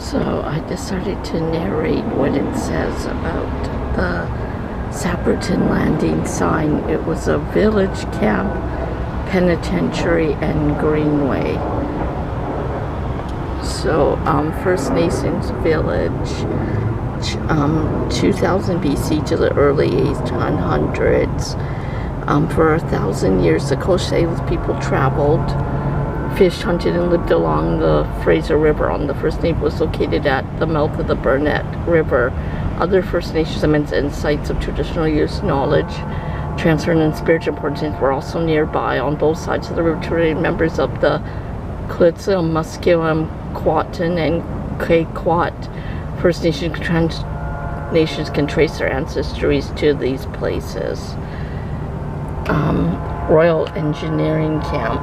So I decided to narrate what it says about the Sapperton landing sign. It was a village camp, penitentiary, and greenway. So First Nations village, 2000 BC to the early 1800s. For 1,000 years, the Coast Salish people traveled, fished, hunted, and lived along the Fraser River. On the First Nation was located at the mouth of the Burnett River. Other First Nations settlements and sites of traditional use, knowledge, transfer, and spiritual importance were also nearby. On both sides of the river, members of the Klitsil, Musqueam, Quatan, and Quat First Nations can trace their ancestries to these places. Royal Engineering Camp,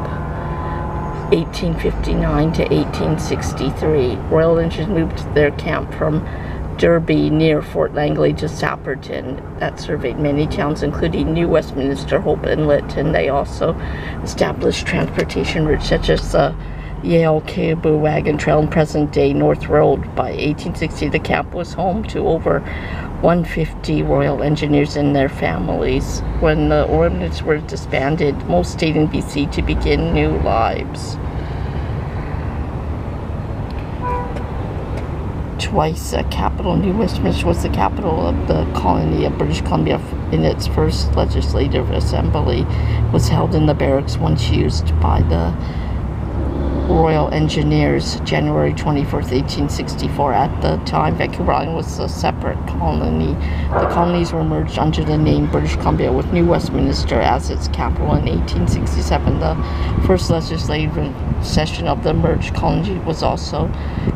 1859 to 1863. Royal Engineers moved their camp from Derby near Fort Langley to Sapperton. That surveyed many towns, including New Westminster, Hope Inlet, and they also established transportation routes such as the Yale Caribou Wagon Trail and present-day North Road. By 1860, the camp was home to over 150 Royal Engineers and their families. When the Engineers were disbanded, most stayed in BC to begin new lives. Twice a capital, New Westminster was the capital of the colony of British Columbia, in its first legislative assembly was held in the barracks once used by the Royal Engineers, January 24th, 1864. At the time, Vancouver Island was a separate colony. The colonies were merged under the name British Columbia, with New Westminster as its capital. In 1867, the first legislative session of the merged colony was also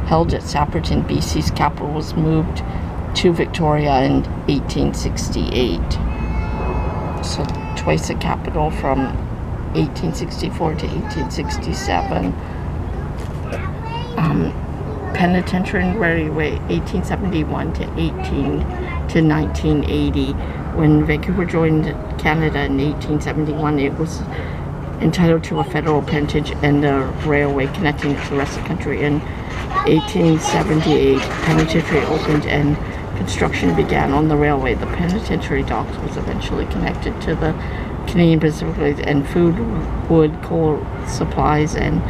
held at Sapperton. BC's capital was moved to Victoria in 1868. So twice a capital from 1864 to 1867. Penitentiary and Railway, 1871 to 1980. When Vancouver joined Canada in 1871, it was entitled to a federal penitentiary and a railway connecting it to the rest of the country. In 1878, penitentiary opened and construction began on the railway. The penitentiary docks was eventually connected to the Canadian Pacific, and food, wood, coal supplies, and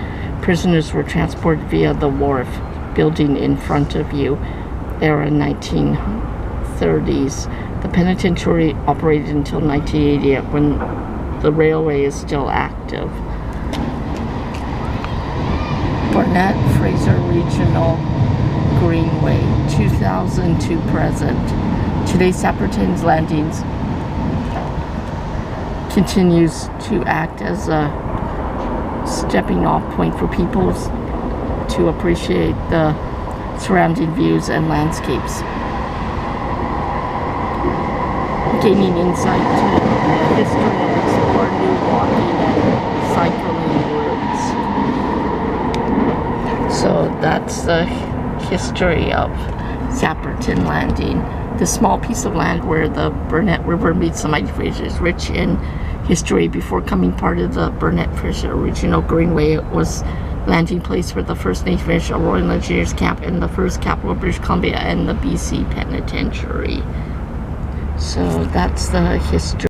prisoners were transported via the wharf building in front of you. Era 1930s. The penitentiary operated until 1988, when the railway is still active. Burnett Fraser Regional Greenway, 2000 to present. Today, Sapperton's Landings continues to act as a stepping off point for people to appreciate the surrounding views and landscapes, gaining insight to history and explore new walking and cycling routes. So that's the history of Sapperton Landing. This small piece of land where the Burnett River meets the mighty Fraser is rich in history. Before becoming part of the Burnett Fraser Regional Greenway, it was landing place for the First Nations Royal Engineers Camp and the first capital of British Columbia and the BC Penitentiary. So that's the history.